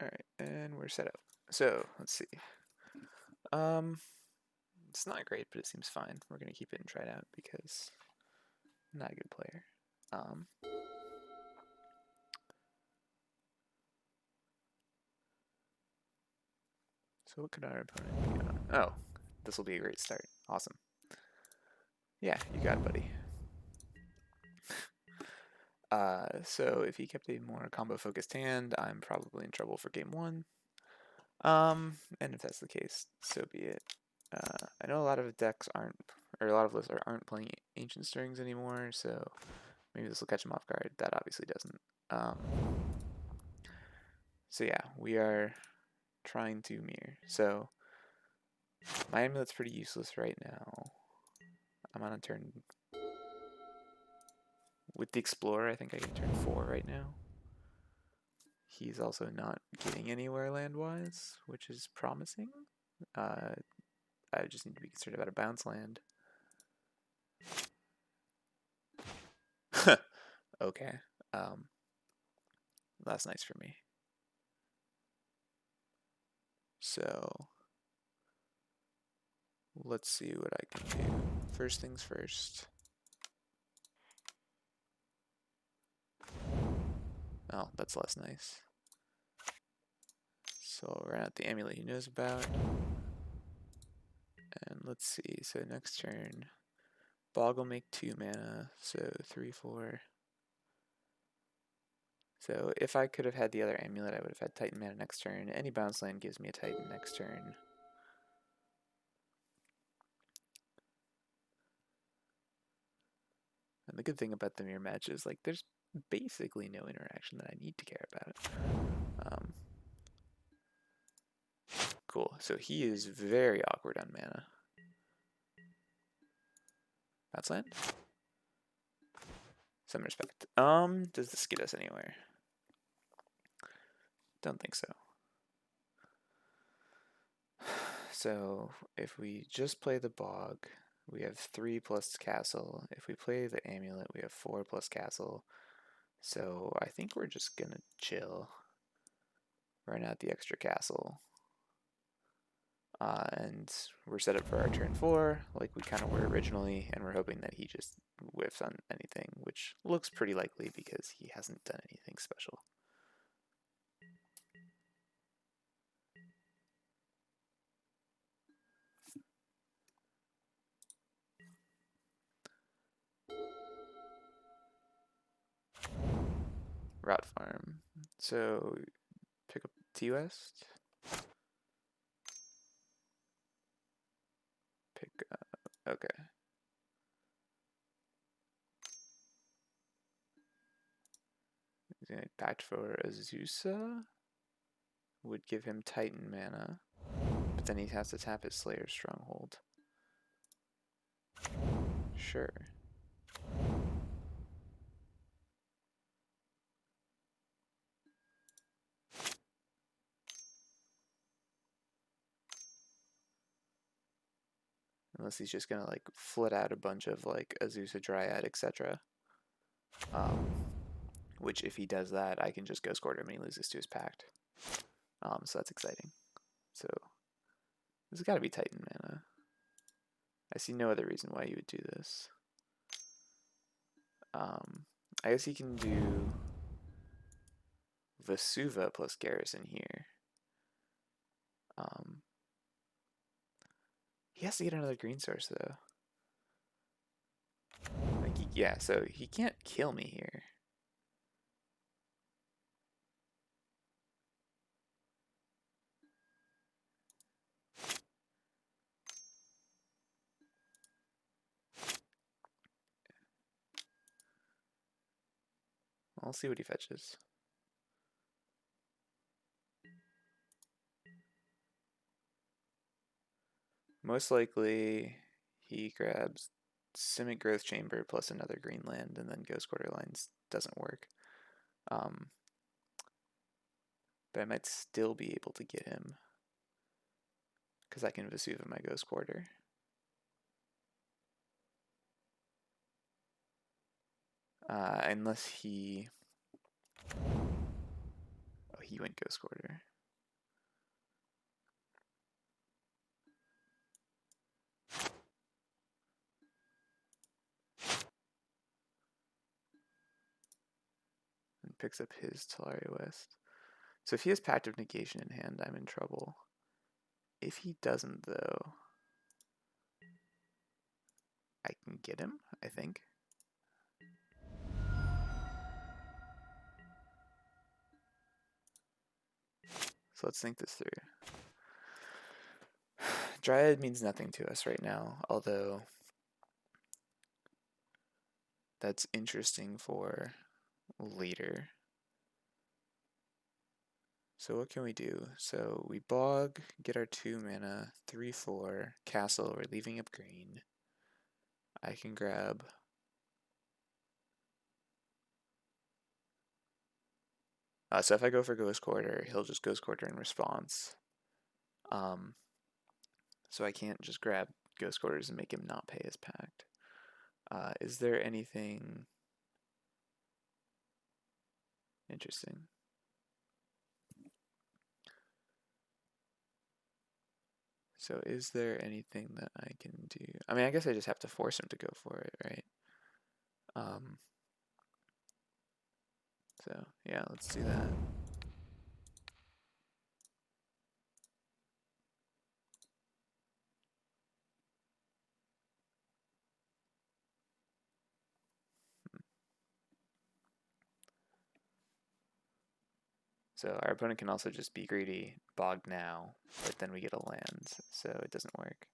Alright, and we're set up. So, let's see. It's not great, but it seems fine. We're going to keep it and try it out because I'm not a good player. So what could our opponent be on? Oh, this will be a great start. Awesome. Yeah, you got it, buddy. So if he kept a more combo-focused hand, I'm probably in trouble for game one. And if that's the case, so be it. I know a lot of decks aren't, or a lot of lists aren't playing Ancient Stirrings anymore, so maybe this will catch him off guard. That obviously doesn't. So yeah, we are trying to mirror. So my Amulet's pretty useless right now. I'm on a turn with the Explorer. I think I can turn 4 right now. He's also not getting anywhere land-wise, which is promising. I just need to be concerned about a bounce land. Okay. That's nice for me. So let's see what I can do. First things first. Oh, that's less nice. So I'll run out the amulet he knows about. And let's see. So next turn, Bog will make 2 mana. So 3, 4. So if I could have had the other amulet, I would have had Titan mana next turn. Any bounce land gives me a Titan next turn. And the good thing about the mirror match is, like, there's basically no interaction that I need to care about. Cool. So he is very awkward on mana. Bounce land? Some respect. Does this get us anywhere? Don't think so. So if we just play the Bog, we have 3 plus Castle. If we play the Amulet, we have 4 plus Castle. So I think we're just gonna chill. Run out the extra Castle. And we're set up for our turn 4, like we kind of were originally, and we're hoping that he just whiffs on anything, which looks pretty likely because he hasn't done anything special. Rot Farm. So pick up T-West. Pick up, okay. He's going to pact for Azusa. Would give him Titan mana. But then he has to tap his Slayer's Stronghold. Sure. Unless he's just gonna like flit out a bunch of like Azusa Dryad, etc. Which if he does that, I can just Ghost Quarter him and he loses to his pact. So that's exciting. So this has got to be Titan mana. I see no other reason why you would do this. I guess he can do Vesuva plus Garrison here. He has to get another green source though. Like yeah, so he can't kill me here. I'll see what he fetches. Most likely, he grabs Simic Growth Chamber plus another green land, and then Ghost Quarter Lines doesn't work. But I might still be able to get him because I can Vesuva my Ghost Quarter. Unless he... Oh, he went Ghost Quarter. picks up his Talaria West. So if he has Pact of Negation in hand, I'm in trouble. If he doesn't, though, I can get him, I think. So let's think this through. Dryad means nothing to us right now, although that's interesting for later. So what can we do? So we bog, get our 2 mana, 3/4, castle, we're leaving up green. I can grab so if I go for Ghost Quarter, he'll just Ghost Quarter in response. So I can't just grab Ghost Quarters and make him not pay his pact. Is there anything interesting? So is there anything that I can do? I mean, I guess I just have to force him to go for it, right? So yeah, let's do that. So our opponent can also just be greedy, bog now, but then we get a land, so it doesn't work.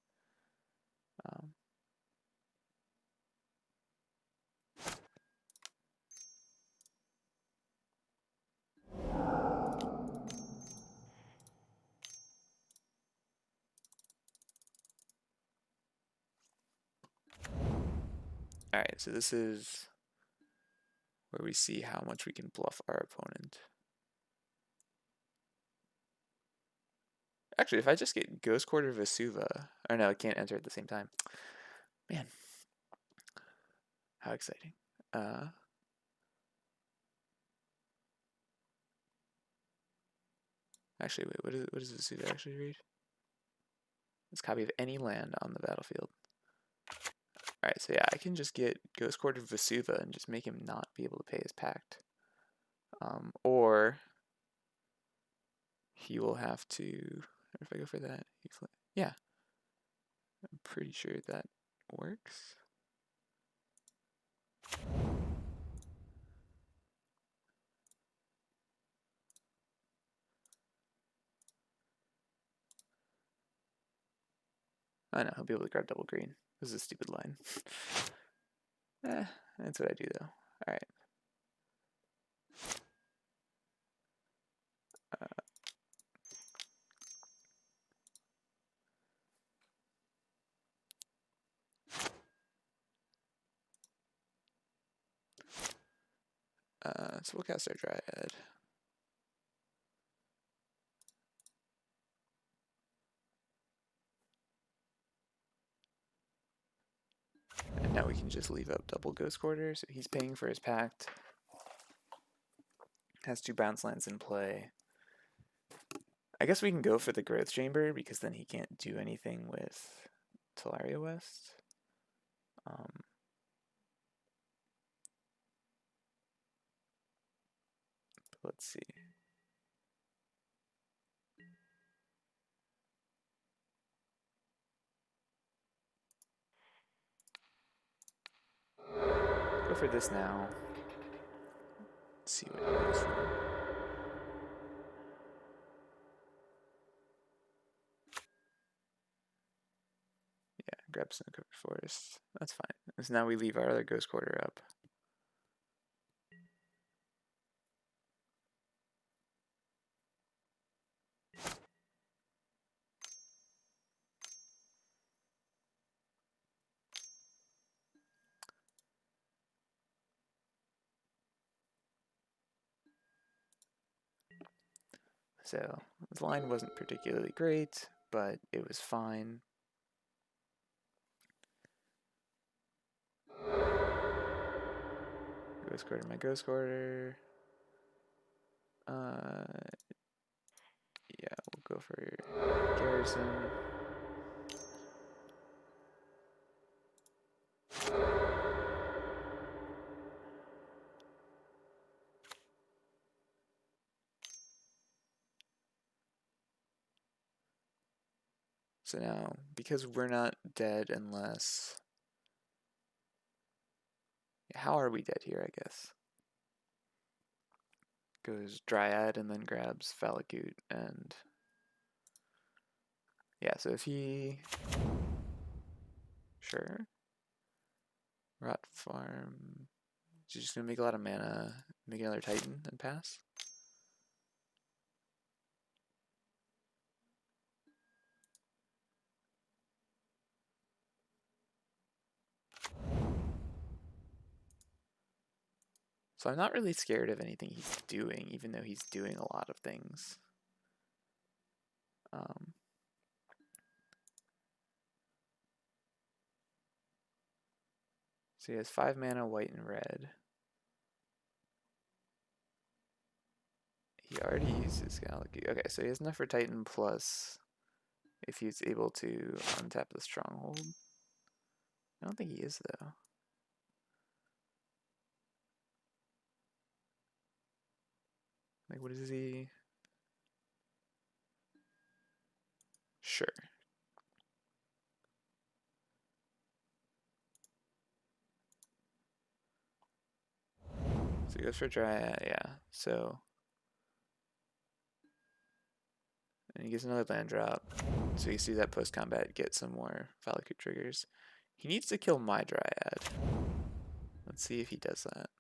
Alright, so this is where we see how much we can bluff our opponent. Actually, if I just get Ghost Quarter Vesuva, or no, I can't enter at the same time. Man, how exciting. Actually, wait, what does Vesuva actually read? It's a copy of any land on the battlefield. Alright, so yeah, I can just get Ghost Quarter Vesuva and just make him not be able to pay his pact. Or he will have to, if I go for that, yeah, I'm pretty sure that works. I know, he'll be able to grab double green. This is a stupid line. That's what I do though. Alright. So we'll cast our Dryad. And now we can just leave up double Ghost Quarter, so he's paying for his pact. Has 2 bounce lands in play. I guess we can go for the Growth Chamber, because then he can't do anything with Talaria West. Let's see. Go for this now. Let's see what he goes for. Yeah, grab Snow Covered Forest. That's fine. So now we leave our other Ghost Quarter up. So the line wasn't particularly great, but it was fine. Ghost Quarter, my Ghost Quarter. Yeah, we'll go for Garrison. So now, because we're not dead unless... How are we dead here, I guess? Goes Dryad and then grabs Valakut and... Yeah, so if he... Sure. Rot Farm... She's just gonna make a lot of mana, make another Titan, and pass? So I'm not really scared of anything he's doing, even though he's doing a lot of things. So he has 5 mana, white and red. He already uses Galaxy. Okay, so he has enough for Titan plus if he's able to untap the Stronghold. I don't think he is, though. Like, what is he? Sure. So he goes for Dryad, yeah. So... And he gets another land drop. So you see that post-combat get some more Valakut triggers. He needs to kill my Dryad. Let's see if he does that.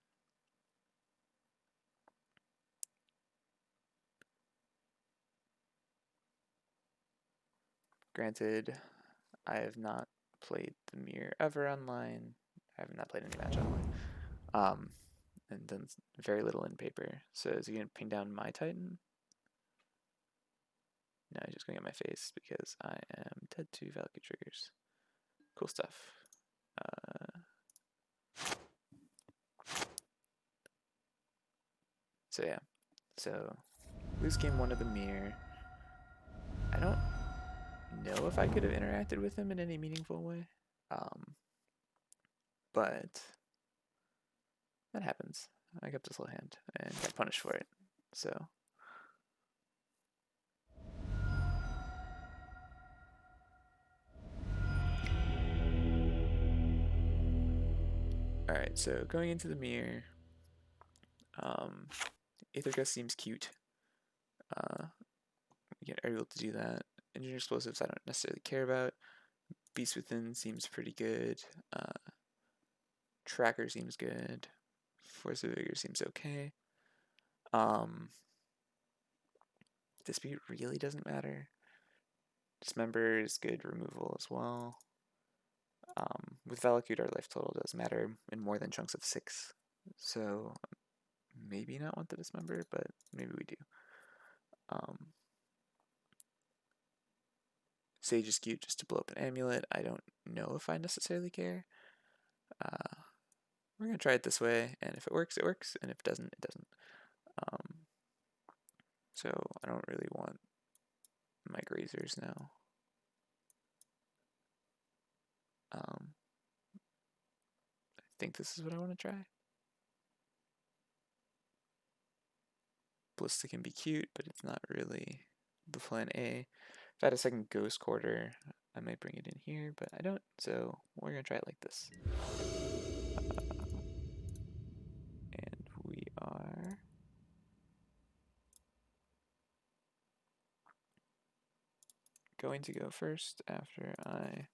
Granted, I have not played the Mirror ever online. I have not played any match online. And done very little in paper. So is he going to ping down my Titan? No, he's just going to get my face because I am dead to Valakut triggers. Cool stuff. So yeah. So lose game 1 of the Mirror. I don't know if I could have interacted with him in any meaningful way. But that happens. I kept a slow hand and got punished for it. So alright, so going into the Mirror, Aether seems cute. We are able to do that. Engineer Explosives I don't necessarily care about. Beast Within seems pretty good. Tracker seems good. Force of Vigor seems okay. Dispute really doesn't matter. Dismember is good removal as well. With Valakut, our life total does matter in more than chunks of 6. So maybe not want the Dismember, but maybe we do. Sage is cute just to blow up an amulet. I don't know if I necessarily care. We're going to try it this way, and if it works, it works, and if it doesn't, it doesn't. So I don't really want my grazers now. I think this is what I want to try. Ballista can be cute, but it's not really the plan A. If I had a second Ghost Quarter, I might bring it in here, but I don't, so we're going to try it like this. And we are... going to go first after I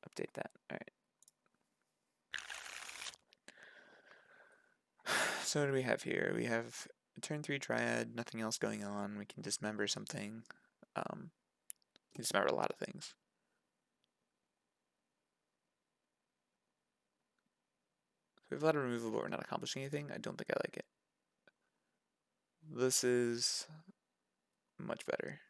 update that. Alright. So what do we have here? We have a turn 3 Triad, nothing else going on. We can dismember something. Dismember a lot of things. We have a lot of removal, but we're not accomplishing anything. I don't think I like it. This is much better.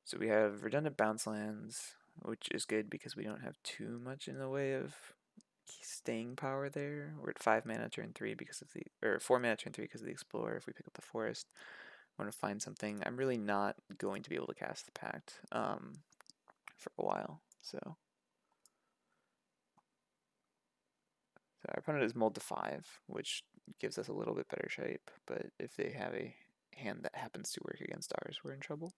So we have redundant bounce lands, which is good because we don't have too much in the way of staying power there. We're at 5 mana turn 3 because of the, or 4 mana turn 3 because of the Explorer. If we pick up the Forest, I want to find something. I'm really not going to be able to cast the Pact for a while, so So our opponent is mulled to 5, which gives us a little bit better shape, but if they have a hand that happens to work against ours, we're in trouble.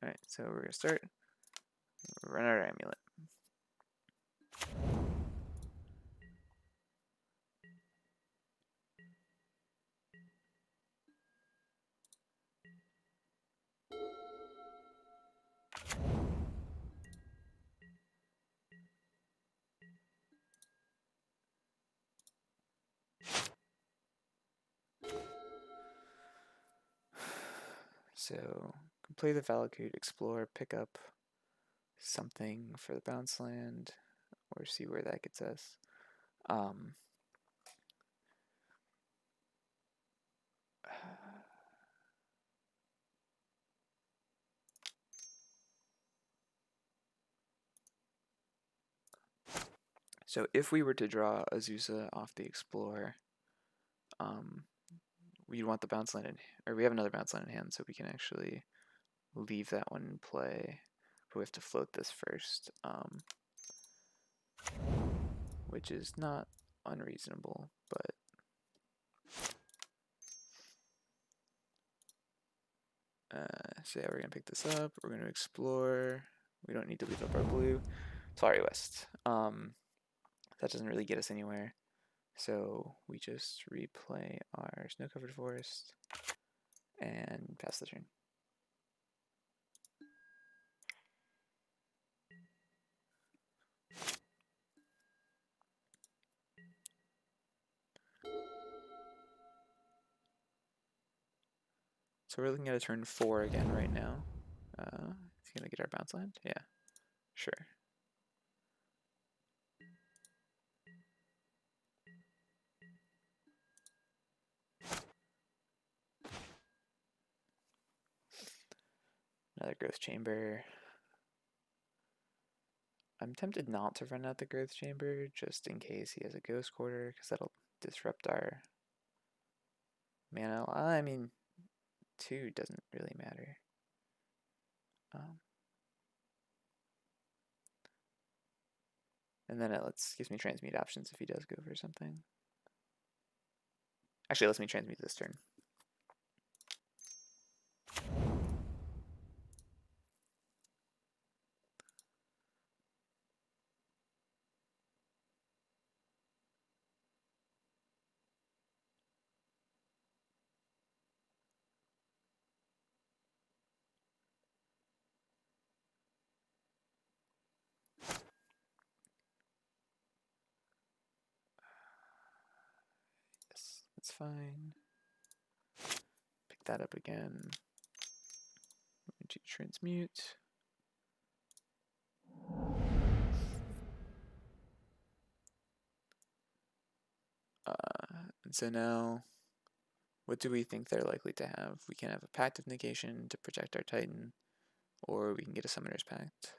Alright, so we're going to start. Run our amulet. So, play the Valakut, explore, pick up something for the bounce land, or see where that gets us. So if we were to draw Azusa off the Explore, we'd want the bounce land in, or we have another bounce land in hand, so we can actually leave that one in play. But we have to float this first, which is not unreasonable, but so yeah, we're gonna pick this up. We're gonna explore. We don't need to leave up our blue. Sorry, West. That doesn't really get us anywhere. So we just replay our snow-covered forest and pass the turn. So we're looking at a turn 4 again right now. Is he gonna get our bounce land? Yeah, sure. Another growth chamber. I'm tempted not to run out the growth chamber just in case he has a ghost quarter, because that'll disrupt our mana. I mean, 2 doesn't really matter. And then it gives me transmute options if he does go for something. Actually, it lets me transmute this turn. Yes, that's fine. Pick that up again. To transmute. And so now, what do we think they're likely to have? We can have a Pact of Negation to protect our Titan, or we can get a Summoner's Pact.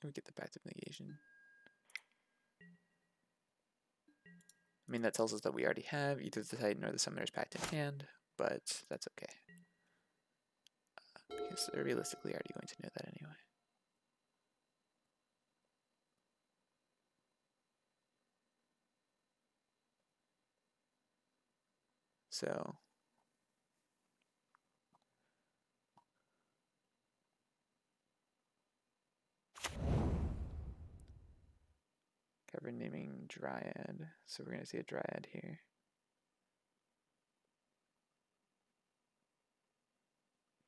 We get the Pact of Negation. I mean, that tells us that we already have either the Titan or the Summoner's Pact in hand, but that's okay. Because they're realistically already going to know that anyway. So Cavern naming Dryad. So we're going to see a Dryad here.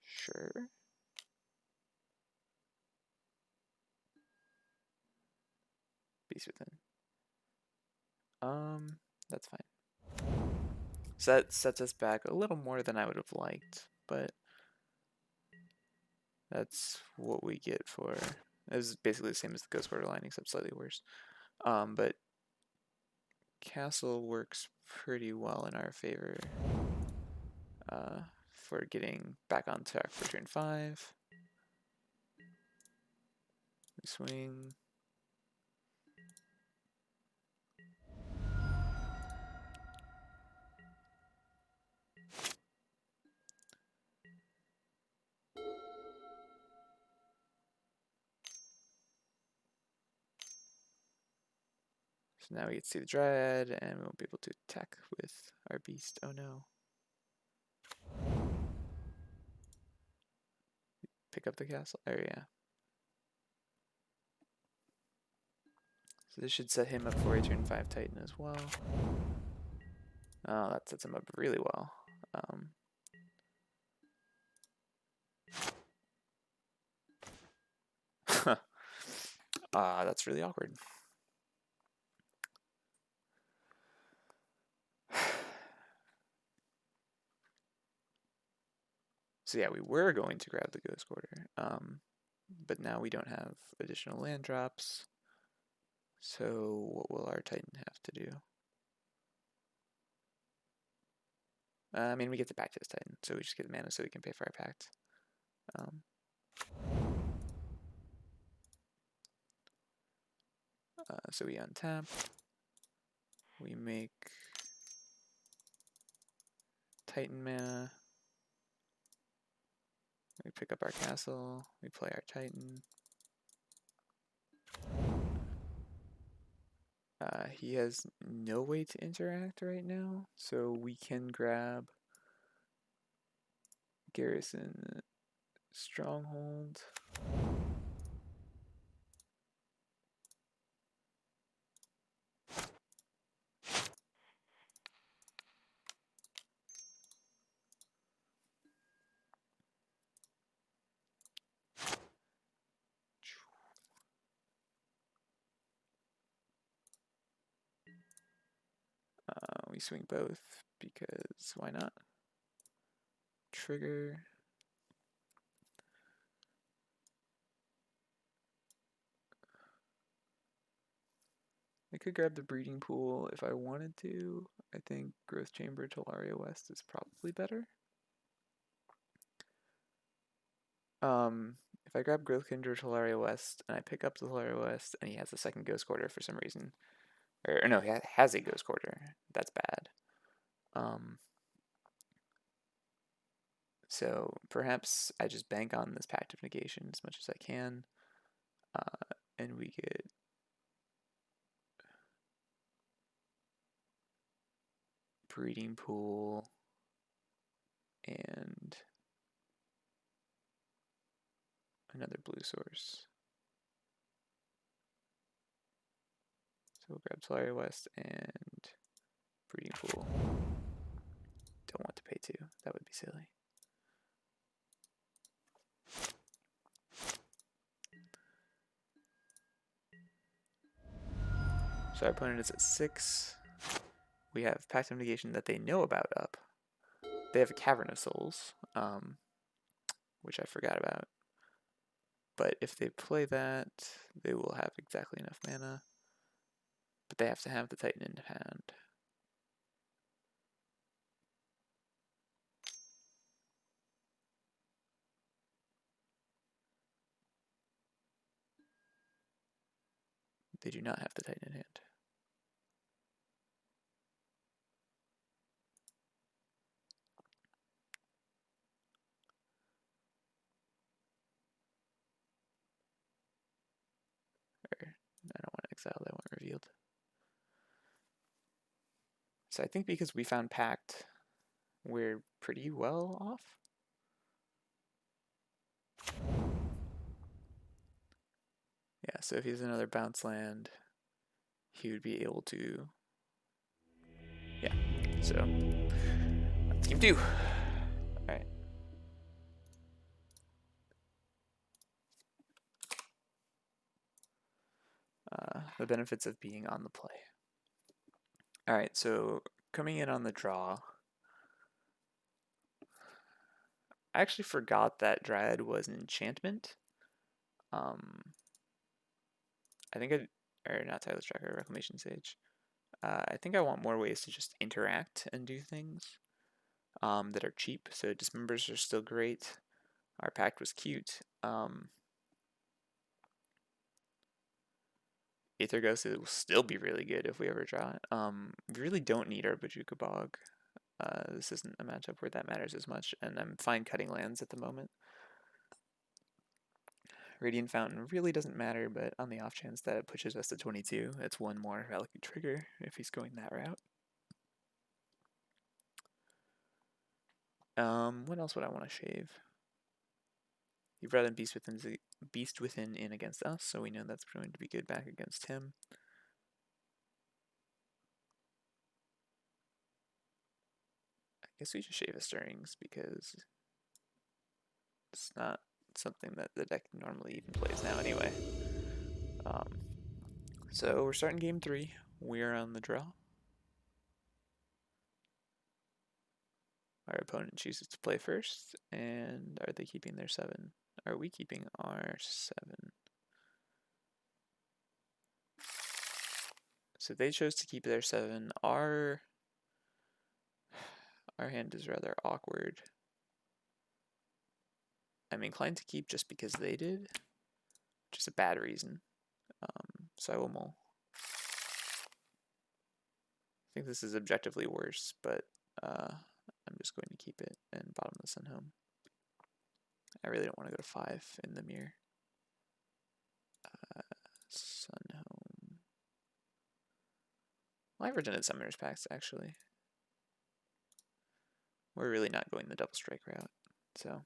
Sure. Beast Within. That's fine. So that sets us back a little more than I would have liked, but that's what we get for. It was basically the same as the Ghost Quarter line, except slightly worse. But castle works pretty well in our favor for getting back on track for turn 5. We swing. So now we get to see the Dryad, and we won't be able to attack with our beast. Oh no. Pick up the castle. Oh yeah. So this should set him up for a turn 5 Titan as well. Oh, that sets him up really well. That's really awkward. So yeah, we were going to grab the Ghost Quarter, but now we don't have additional land drops. So what will our Titan have to do? I mean, we get to back to this Titan, so we just get the mana so we can pay for our pact. So we untap. We make Titan mana. We pick up our castle. We play our Titan. He has no way to interact right now, so we can grab Garrison Stronghold. We swing both because why not? Trigger. I could grab the breeding pool if I wanted to. I think Growth Chamber Tolaria West is probably better. If I grab Growth Chamber Tolaria West and I pick up the Tolaria West and he has a second Ghost Quarter for some reason, or no, he has a Ghost Quarter. That's bad. So perhaps I just bank on this Pact of Negation as much as I can, and we get breeding pool and another blue source. So we'll grab Tolaria West and breeding pool. Don't want to pay 2. That would be silly. So our opponent is at 6. We have Pact of Negation that they know about up. They have a Cavern of Souls, which I forgot about. But if they play that, they will have exactly enough mana. But they have to have the Titan in hand. They do not have the Titan in hand. I don't want to exile, that one revealed. So I think because we found Pact, we're pretty well off. Yeah, so if he's another bounce land, he would be able to... Yeah, so that's game 2. Alright. The benefits of being on the play. Alright, so coming in on the draw, I actually forgot that Dryad was an enchantment. I think or not Untitled Chapter, Reclamation Sage. I think I want more ways to just interact and do things that are cheap. So dismembers are still great. Our pact was cute. Aether Ghost will still be really good if we ever draw it. We really don't need our Bajuka Bog. This isn't a matchup where that matters as much, and I'm fine cutting lands at the moment. Radiant Fountain really doesn't matter, but on the off chance that it pushes us to 22, it's one more Valaki trigger if he's going that route. What else would I want to shave? He brought in Beast Within in against us, so we know that's going to be good back against him. I guess we just shave his stirrings because it's not something that the deck normally even plays now anyway. So we're starting game 3. We're on the draw. Our opponent chooses to play first, and are they keeping their 7? Are we keeping our 7? So they chose to keep their 7. Our hand is rather awkward. I'm inclined to keep just because they did, which is a bad reason. So I will mull. I think this is objectively worse, but I'm just going to keep it and bottom the Sun Home. I really don't want to go to 5 in the mirror. Sun Home. Well, I've redundant Summoner's Pacts, actually. We're really not going the double strike route, so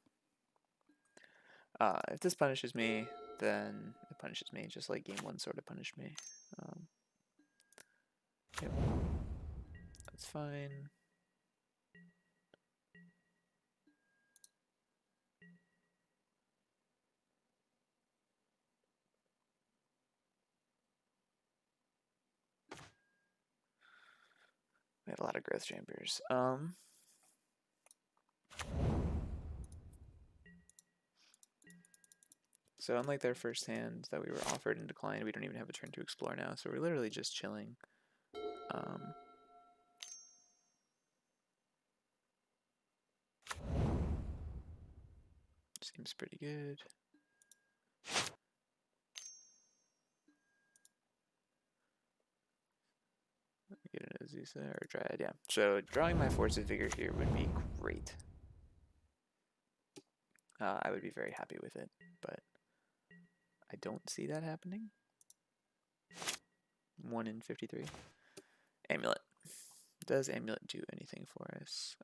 if this punishes me, then it punishes me, just like game 1 sort of punished me. Yep. That's fine. We have a lot of growth chambers. So unlike their first hand that we were offered and declined, we don't even have a turn to explore now, so we're literally just chilling. Seems pretty good. Get an Azusa or a Dryad, yeah. So drawing my Force of Vigor here would be great. I would be very happy with it, but I don't see that happening. 1 in 53. Amulet. Does Amulet do anything for us?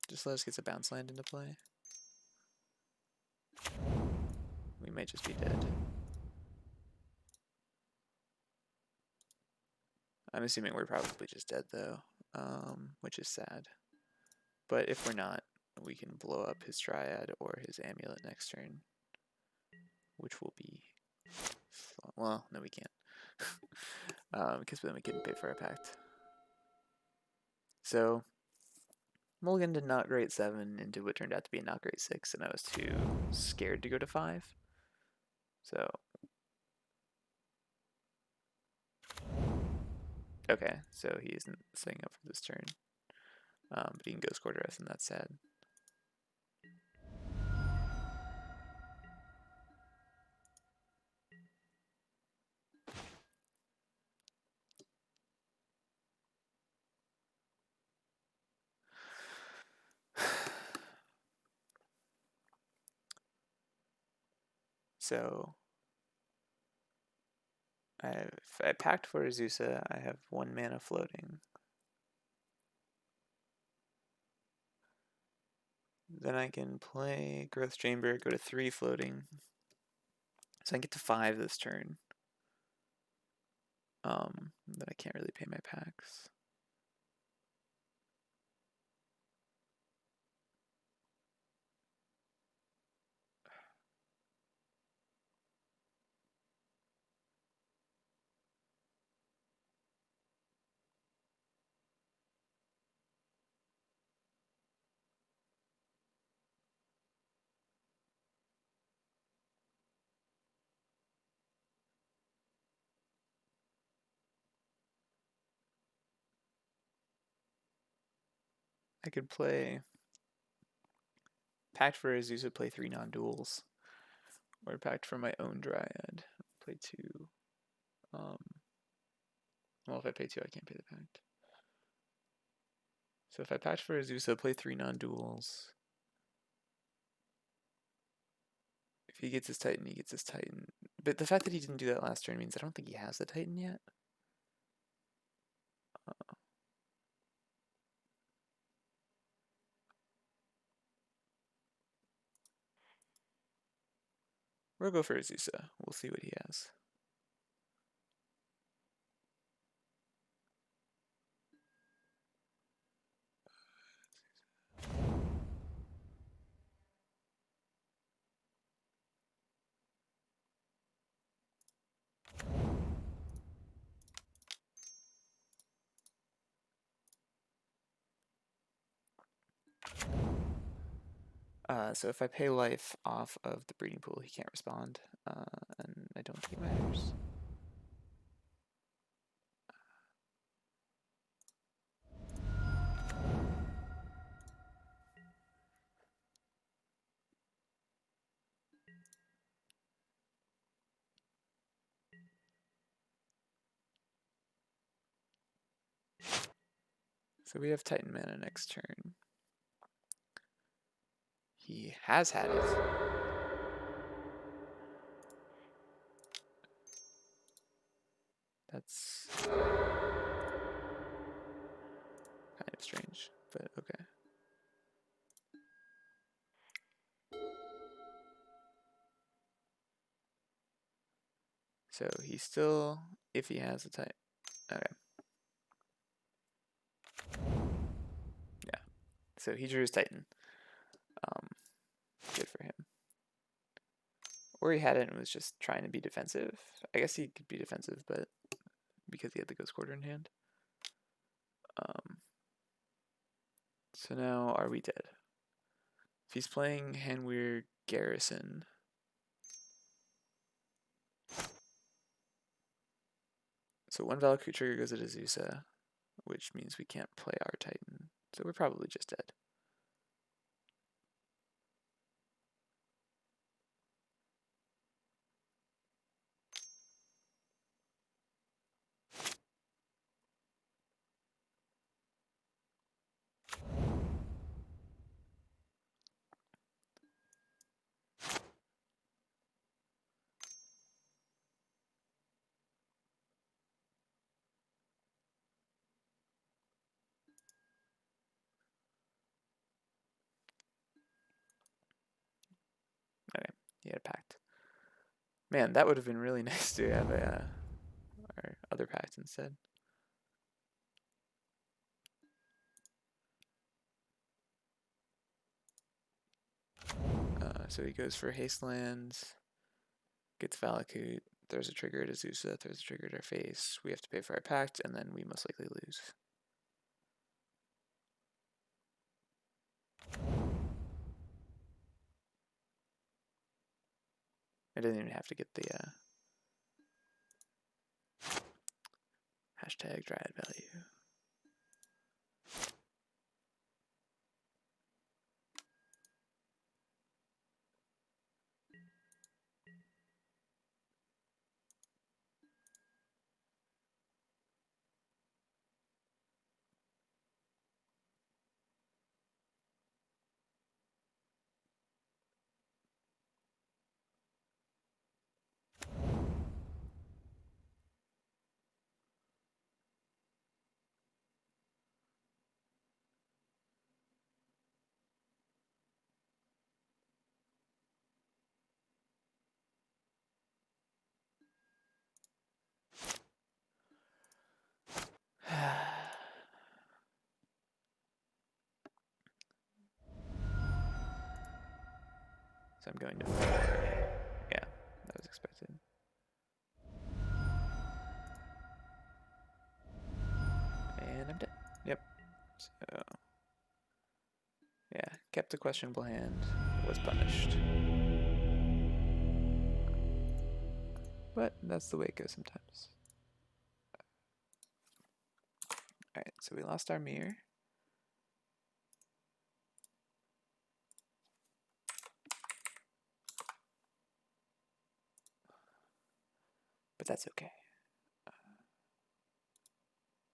Just let us get some bounce land into play. We might just be dead. I'm assuming we're probably just dead though, which is sad. But if we're not, we can blow up his Dryad or his Amulet next turn, which will be fun. Well, no, we can't, because then we couldn't pay for our pact. So Mulligan did not great 7 into what turned out to be a not great 6, and I was too scared to go to 5. So okay, so he isn't setting up for this turn, but he can go score dress, and that's sad. So I packed for Azusa. I have 1 mana floating. Then I can play Growth Chamber, go to 3 floating. So I get to 5 this turn. Then I can't really pay my packs. I could play Pact for Azusa, play 3 non-duels, or Pact for my own Dryad, play 2. Well, if I pay 2, I can't pay the Pact. So if I Pact for Azusa, play 3 non-duels. If he gets his Titan, he gets his Titan. But the fact that he didn't do that last turn means I don't think he has the Titan yet. We'll go for Azusa. We'll see what he has. So if I pay life off of the breeding pool, he can't respond, and I don't think it matters. So we have Titan mana next turn. He has had it. That's kind of strange, but okay. So he's still, if he has a Titan. Okay. Yeah. So he drew his Titan. Good for him. Or he had it and was just trying to be defensive. I guess he could be defensive, but because he had the Ghost Quarter in hand. So now, are we dead? If he's playing Hanweir Garrison, so one Valkyrie trigger goes at Azusa, which means we can't play our Titan. So we're probably just dead. Okay, he had a pact. Man, that would have been really nice to have our other pact instead. So he goes for Haste Lands, gets Valakut, throws a trigger at Azusa, throws a trigger at our face. We have to pay for our pact, and then we most likely lose. I didn't even have to get the hashtag Dryad value. So I'm going to 4. Yeah, that was expected. And I'm dead. Yep. So, yeah, kept a questionable hand, was punished. But that's the way it goes sometimes. Alright, so we lost our mirror. but that's okay.